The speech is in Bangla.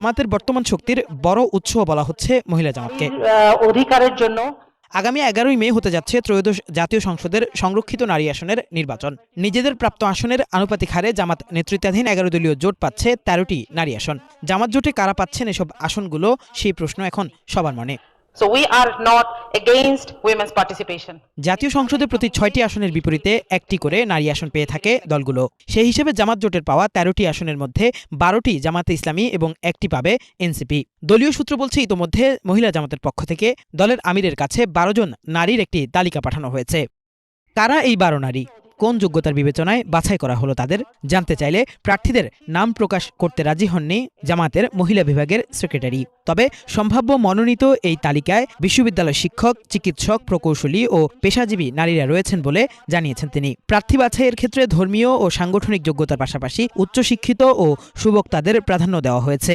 জামাতের বর্তমান শক্তির বড় উৎস বলা হচ্ছে মহিলা জামাতকে। অধিকারের জন্য আগামী 11ই মে হতে যাচ্ছে ত্রয়োদশ জাতীয় সংসদের সংরক্ষিত নারী আসনের নির্বাচন। নিজেদের প্রাপ্ত আসনের আনুপাতিক হারে জামাত নেতৃত্বাধীন 11 দলীয় জোট পাচ্ছে 13টি নারী আসন। জামাত জোটে কারা পাচ্ছেন এসব আসনগুলো, সেই প্রশ্ন এখন সবার মনে। So we are not against women's participation. জাতীয় সংসদে প্রতি 6টি আসনের বিপরীতে একটি করে নারী আসন পেয়ে থাকে দলগুলো। সেই হিসেবে জামাত জোটের পাওয়া 13টি আসনের মধ্যে 12টি জামাতে ইসলামী এবং একটি পাবে এনসিপি। দলীয় সূত্র বলছে ইতোমধ্যে মহিলা জামাতের পক্ষ থেকে দলের আমিরের কাছে 12 জন নারীর একটি তালিকা পাঠানো হয়েছে। কারা এই 12 নারী, কোন যোগ্যতার বিবেচনায় বাছাই করা হলো তাদের জানতে চাইলে প্রার্থীদের নাম প্রকাশ করতে রাজি হননি জামাতের মহিলা বিভাগের সেক্রেটারি। তবে সম্ভাব্য মনোনীত এই তালিকায় বিশ্ববিদ্যালয় শিক্ষক, চিকিৎসক, প্রকৌশলী ও পেশাজীবী নারীরা রয়েছেন বলে জানিয়েছেন তিনি। প্রার্থী বাছাইয়ের ক্ষেত্রে ধর্মীয় ও সাংগঠনিক যোগ্যতার পাশাপাশি উচ্চশিক্ষিত ও সুবক্তাদের প্রাধান্য দেওয়া হয়েছে।